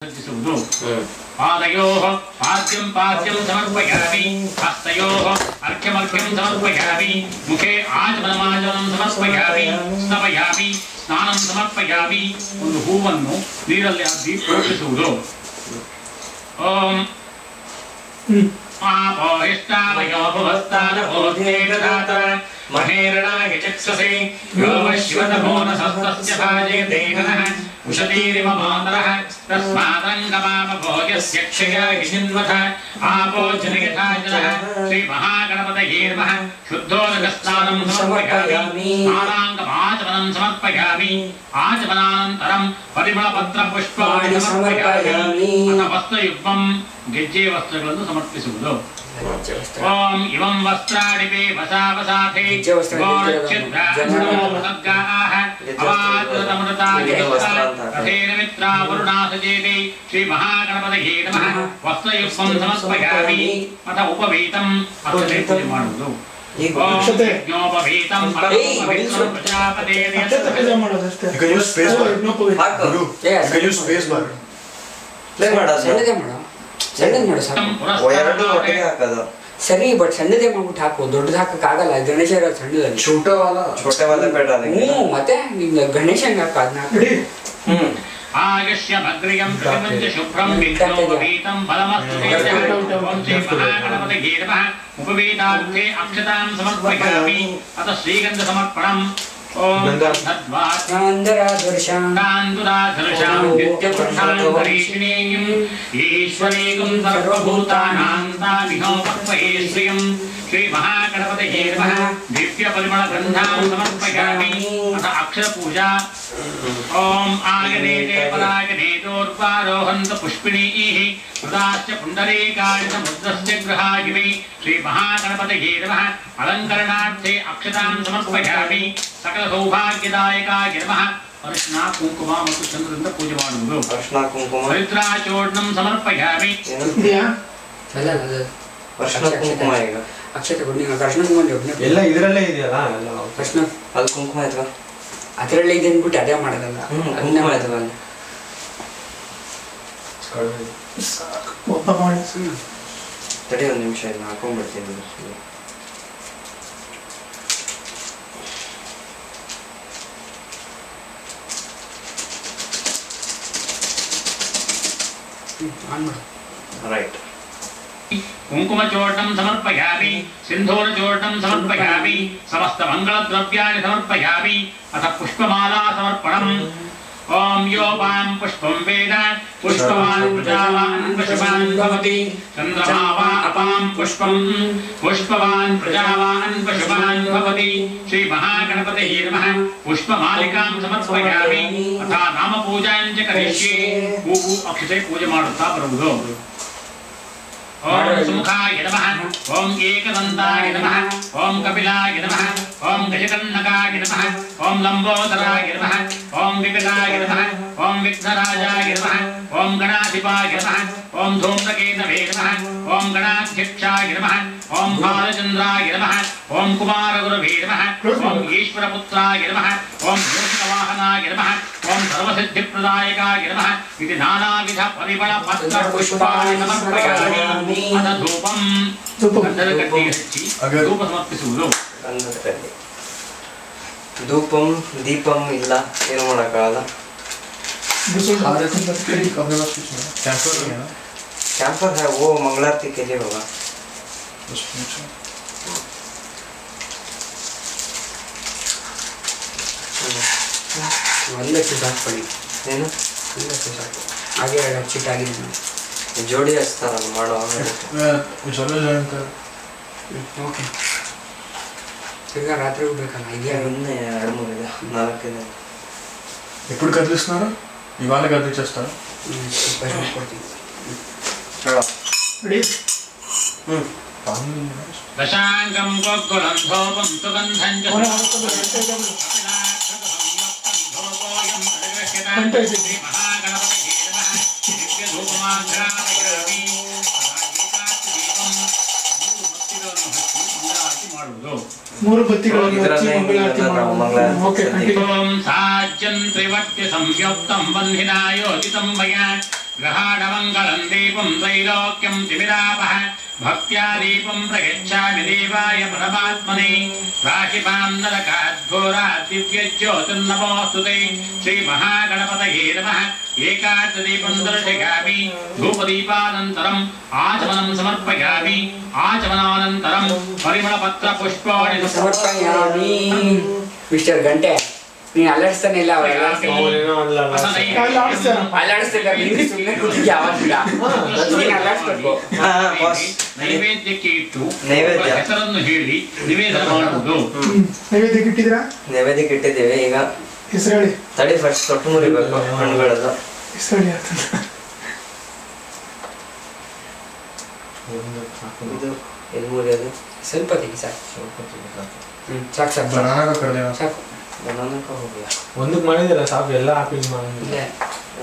पादयोः पाद्यं समर्पयामि हस्तयोः अर्घ्यमर्घ्यं समर्पयामि मुखे आचमनमाचमनं समर्पयामि स्नापयामि स्नानं समर्पयामि ಒಂದು ಹೂವನ್ನು ನೀರಲ್ಲಿ ಹಾಕಿ ಪೂಜಿಸುವುದು ಓಂ आपोहिष्टावयो भुवस्तानभूतेर्दात महेरणाय चक्षसे यो वश्वतभूनसस्तस्य भाजयते नः उषतीरिव मातरः तस्मादङ्गमापभोजस्य क्षयाहिषिन्वथ आपो जनयथा जनः श्रीमहागणपतये नमः शुद्धोदकस्नानं समर्पयामि स्नानाङ्गमाचमनं समर्पयामि आचमनानन्तरं परिमलपत्रपुष्पाणि समर्पयामि अथ वस्त्रयुग्मं ಗೆಜ್ಜೆ ವಸ್ತ್ರಗಳನ್ನು ಸಮರ್ಪಿಸುವುದು ಓಂ ಇವಂ ವಸ್ತ್ರಾಣಿಪೇ ವಸಾವಸಾಥೇ ಗೋರಚ್ಛಿದ್ರಾಹ ಅವಾದೃತಮೃತಾದಿತೇನ ಮಿತ್ರಾ ವರುಣಾಸಜೇತಿ ಶ್ರೀ ಮಹಾಗಣಪತಯೇ ನಮಃ ವಸ್ತ್ರಯುಕ್ತಂ ಸಮರ್ಪಯಾಮಿ ಅಥ ಉಪವೀತಂ ಅಕ್ಷತೆ ಪೂಜೆ ಮಾಡುವುದು ಓಂ ಯಜ್ಞೋಪವೀತಂ ಪರಮಪವಿತ್ರಂ ಪ್ರಜಾಪತೇನ सरी बट सಣ್ಣದೇ ಮಾಡ್ಬಿಟ್ಟು ಹಾಕು ದೊಡ್ಡದು ಹಾಕಕ್ಕೆ ಆಗಲ್ಲ ಗಣೇಶ ಸಣ್ಣದಲ್ಲಿ छोटा वाला पेड़ डालेंगे ಮತ್ತೆ ಗಣೇಶನಿಗೆ ಹಾಕ ಅದನ್ನ आगश्य भद्रियं प्रतिपञ्च शुभ्रं विद्योपवीतं फलमस्तु ओं श्री महागणपतये नमः उपवीतार्थे अक्षतां समर्पयामि अथ श्रीगन्धसमर्पणम् ओम नंदराधर्षां नित्यपुरुषान्तरीक्षणीं ईश्वरीकं सर्वभूतानां तामिहोपक्वये श्रियं श्री महागणपतये नमः दिव्यपरिमलगन्धां समर्पयामि अथ अक्षरपूजा ओम आगनेते परागनेतोर्वारोहन्त पुष्पिणीः प्रदाश्च पुण्डरीकाय मुद्रस्य गृहागिमे श्री महागणपतये नमः अलङ्करणार्थे अक्षतां समर्पयामि सकल सौभाग्यदायकाय नमः अर्चना कुंकुम ಮತ್ತು ಚಂದ್ರದಿಂದ ಪೂಜೆ ಮಾಡುವುದು अर्चना कुंकुम ಪವಿತ್ರಾಚೂರ್ಣಂ ಸಮರ್ಪಯಾಮಿ ಅಲ್ಲ अर्चना कुंकुम ಈಗ ಅಕ್ಷತೆ ಕೊಡಿ ಅರ್ಚನಾ ಕುಂಕುಮ ಎಲ್ಲ ಇದರಲ್ಲೇ ಇದೆಯಲ್ಲ ಎಲ್ಲ ಅರ್ಚನಾ ಅದು ಕುಂಕುಮ ಆಯ್ತಾ ಅದರಲ್ಲೇ ಇದೆ ಅಂದ್ಬಿಟ್ಟು ಅದೇ ಮಾಡೋದಲ್ಲ ಕುಂಕುಮ ಆಯ್ತಲ್ಲ ಒಬ್ಬ ಮಾಡಿ ತಡಿ ಒಂದು ನಿಮಿಷ ಇಲ್ಲ ಹಾಕೊಂಡ್ಬಿಡ್ತೀನಿ राइट कुंकुमचूर्णं समर्पयामि सिंधूरचूर्णं समर्पयामि समस्त मंगलद्रव्याणि समर्पयामि अथ पुष्पमाला समर्पणम् ओम योपां पुष्पं वेद पुष्पवान् प्रजावान् पशुवान् भवति चन्द्रमा वा अपां पुष्पं पुष्पवान् प्रजावान् पशुवान् भवति श्री महागणपतये नमः पुष्पमालिकां समर्पयामि अथ नामपूजां च करिष्ये हूವು अक्षते पूजे ಮಾಡುತ್ತಾ ಬರುವುದು ओम सुमुखाय नमः ओम एकदन्ताय नमः ओम कपिलाय नमः ओम गजकर्णकाय नमः ओम लंबोदराय नमः ओम विकटाय नमः ओम विघ्नराजाय नमः ओम गणाधिपाय नमः ओम धूम्रकेतवे नमः ओम गणाध्यक्षाय नमः ओम बालचन्द्राय नमः ओम कुमारगुरवे नमः ओम ईश्वरपुत्राय नमः ओम योगिवाहनाय नमः ओम सर्वसिद्धिप्रदायकाय नमः इति नानाविध परिमल पत्र पुष्पाणि समर्पयामि अथ धूपं गन्धದ ಕಡ್ಡಿ ಹಚ್ಚಿ ಧೂಪ ಸಮರ್ಪಿಸುವುದು ಧೂಪಂ ದೀಪಂ ಇಲ್ಲ ಏನು ಮಾಡೋಕ್ಕಾಗಲ್ಲ कैंपर है वो मंगलारती के लिए होगा ಒಂದಕ್ಕೆ ಸಾಕು ಏನು ಒಂದಕ್ಕೆ ಸಾಕು ಹಾಗೆ ಚಿಟ್ಟಾಗಿದೆ ಜೋಡಿ ಹಚ್ತಾರಲ್ಲ ಮಾಡೋ ಓಕೆ ಈಗ ರಾತ್ರಿ ಹೋಗ್ಬೇಕಲ್ಲ ఇదే ఉన్నాయి 2-3 ಇದೆ 4 ಇದೆ ఎప్పుడు కదిలిస్తున్నారు ఇవాళ కదిలించేస్తారా दशांगं गोकुलं धूपं सुगन्धं च ಮೂರು ಬತ್ತಿಗಳನ್ನು ಹಚ್ಚಿ ಮಂಗಳಾರತಿ ಓಕೆ ಸಾಜ್ಯಂ ತ್ರಿವರ್ತ್ಯ ಸಂಯುಕ್ತಂ ಬಂಧಿನಾಯೋಜಿತಂ ಮಯ ग्रहाणमङ्गलं दीपं त्रैलोक्यं तिमिरापः भक्त्या दीपं प्रयच्छामि देवाय परमात्मने राशिपां नरकाद्घोरात् दिव्यज्योतिर्नमोऽस्तु ते श्रीमहागणपतये नमः एकादशदीपं दर्शयामि धूपदीपानन्तरम् आचमनं समर्पयामि आचमनानन्तरं परिमलपत्रपुष्पाणि ಸಮರ್ಪಯಾಮಿ ಮಿಸ್ಟರ್ ಗಂಟೆ ನೀನು ಅಲ್ಲಾಡಿಸ್ತಾನೆ ಇಲ್ಲ ಅವ್ರು ಅಲ್ಲಾಡಿಸ್ತಿಲ್ಲ ನೀನು ಸುಮ್ಮನೆ ಕೂತಿದ್ದೆ ಯಾವಾಗಿಲ್ಲ ನೀನು ಅಲ್ಲಾಡಿಸ್ಬೇಕು ನೈವೇದ್ಯಕ್ಕೆ ಇಟ್ಟು ನೈವೇದ್ಯ ಹೆಸರನ್ನು ಹೇಳಿ ನಿವೇದನ ಮಾಡುವುದು ನೈವೇದ್ಯಕ್ಕೆ ಇಟ್ಟಿದ್ದೀರಾ ನೈವೇದ್ಯಕ್ಕೆ ಇಟ್ಟಿದ್ದೀವಿ ಈಗ ಹೆಸರು ಹೇಳಿ ತಡಿ ಫಸ್ಟ್ ತೊಟ್ಟು ಮುರಿಬೇಕು ಹಣ್ಣುಗಳೆಲ್ಲ ಹೆಸರು ಹೇಳಿ ಆಗ್ತದೆ ಇದು ಎಲ್ಲಿ ಮುರಿಯೋದು ಸ್ವಲ್ಪ ತೆಗಿ ಸಾಕು ಸಾಕು ಸಾಕು ಬನಾನಾ ಕರ್ದೆ ಸಾಕು ಬನಾನಕ್ಕೆ ಹೋಗಿ ಒಂದಕ್ಕೆ ಮಾಡಿದಿಲ್ಲ ಸಾಕು ಎಲ್ಲ ಹಾಕಿ ಮಾಡಿ ಇಲ್ಲ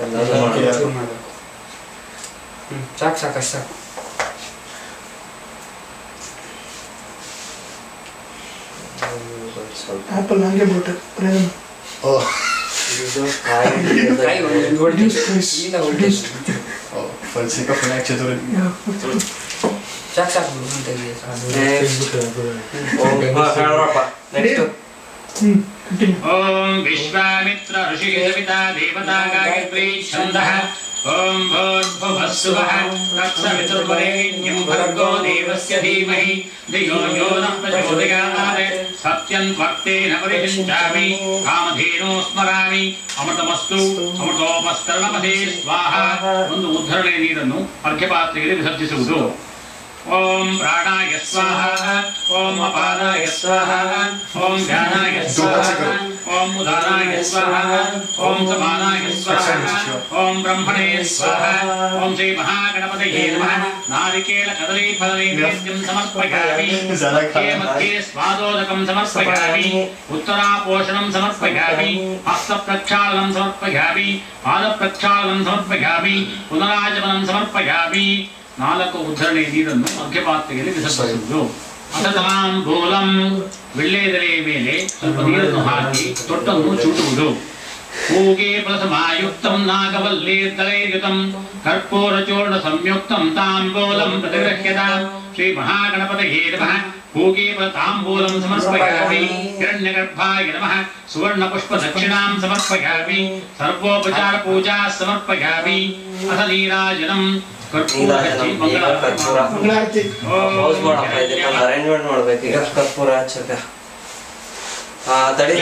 ಎಲ್ಲಾನು ಮಾಡ್ಬೇಕು. ಶುರು ಮಾಡಬೇಕು ಸಾಕು ಸಾಕು ಅಷ್ಟು ಸಾಕು ಸ್ವಲ್ಪ ಆ್ಯಪಲ್ ನನಗೆ ಬಿಟ್ಟು ಪ್ರೇಮ್ ಇದು ಕಾಯಿ ಕೈ ಒಂದು voltage. ಇಲ್ಲ voltage. ಫಲ್ಸಿಕ ಫಿನಾಕ್ ಚತುರ ಸಾಕು ಸಾಕು ಬಿಡು ಅಂತ ಇದೆ ಸಾಕು. ಹೇಳಪ್ಪ ನೆಕ್ಸ್ಟ್ ಕಂಟಿನ್ಯೂ ಓಂ ವಿಶ್ವಾಮಿತ್ರ ಋಷಿ ಸವಿತಾ ದೇವತಾ ಗಾಯತ್ರಿ ಛಂದಃ ಓಂ ಭೂರ್ಭುವಸ್ಸುವಃ ತತ್ಸವಿತುರ್ವರೆಣ್ಯಂ ಭರ್ಗೋ ದೇವಸ್ಯ ಧೀಮಹಿ ಧಿಯೋ ಯೋ ನಃ ಪ್ರಚೋದಯಾತ್ ಸತ್ಯಂ ತ್ವಕ್ತೇನ ಪರಿಶಿಷ್ಟಾಮಿ ಕಾಮಧೇನೋ ಸ್ಮರಾಮಿ ಅಮೃತಮಸ್ತು ಅಮೃತೋಪಸ್ತರಣಮಧೇ ಸ್ವಾಹ ಒಂದು ಉದ್ಧರಣೆ ನೀರನ್ನು ಅರ್ಘ್ಯಪಾತ್ರೆಗೆ ವಿಸರ್ಜಿಸುವುದು ಓಂ ಪ್ರಾಣಾಯ ಸ್ವಾಹ ಓಂ ಅಪಾನಾಯ ಸ್ವಾಹ ಓಂ ಧ್ಯಾನಾಯ ಸ್ವಾಹ ಓಂ ಉದಾನಾಯ ಸ್ವಾಹ ಓಂ ಸಮಾನಾಯ ಸ್ವಾಹ ಓಂ ಬ್ರಹ್ಮಣೇ ಸ್ವಾಹ ಓಂ ಶ್ರೀ ಮಹಾಗಣಪತಯೇ ನಮಃ ನಾರಿಕೇಳ ಕದಲೀ ಫಲ ನೈವೇದ್ಯಂ ಸಮರ್ಪಯಾಮಿ ಮಧ್ಯೆ ಮಧ್ಯೆ ಸ್ವಾದೋದಕಂ ಸಮರ್ಪಯಾಮಿ ಉತ್ತರಾಪೋಷಣಂ ಸಮರ್ಪಯಾಮಿ ಹಸ್ತ ಪ್ರಕ್ಷಾಳನಂ ಸಮರ್ಪಯಾಮಿ ಪಾದ ಪ್ರಕ್ಷಾಳನಂ ಸಮರ್ಪಯಾಮಿ ಪುನರಾಚಮನಂ ಸಮರ್ಪಯಾಮಿ ನಾಲ್ಕು ಉದ್ಧರಣೆ ನೀರನ್ನು ಅರ್ಘ್ಯಪಾತ್ರೆಯಲ್ಲಿ ವಿಸರ್ಜಿಸುವುದು ಅಸತಾಂಬೂಲಂ ವಿಳ್ಳೆದೆಲೆಯ ಮೇಲೆ ಸ್ವಲ್ಪ ನೀರನ್ನು ಹಾಕಿ ತೊಟ್ಟನ್ನು ಚೂಟುವುದು ಹೂಗೆ ಪ್ರಸಮಾಯುಕ್ತಂ ನಾಗವಲ್ಲೀರ್ದಲೈರ್ಯುತಂ ಕರ್ಪೂರ ಚೂರ್ಣ ಸಂಯುಕ್ತಂ ತಾಂಬೂಲಂ ಪ್ರತಿಗೃಹ್ಯತಾಂ ಶ್ರೀ ಮಹಾಗಣಪತಯೇ ನಮಃ ಹೂಗೆ ತಾಂಬೂಲಂ ಸಮರ್ಪಯಾಮಿ ಹಿರಣ್ಯಗರ್ಭಾಯ ನಮಃ ಸುವರ್ಣ ಪುಷ್ಪ ದಕ್ಷಿಣಾಂ ಸಮರ್ಪಯಾಮಿ ಸರ್ವೋಪಚಾರ ಪೂಜಾ ಸಮರ್ಪಯಾಮಿ ಅಥ ನೀರಾಜನಂ ಮಂಗಳಾರತಿ ಪೌಸ್ ಮಾಡಪ್ಪ ಇದಕ್ಕೊಂದು ಅರೇಂಜ್ಮೆಂಟ್ ಮಾಡ್ಬೇಕು ಈಗ ಕರ್ಪೂರ ಹಚ್ಚಕ ತಡಿ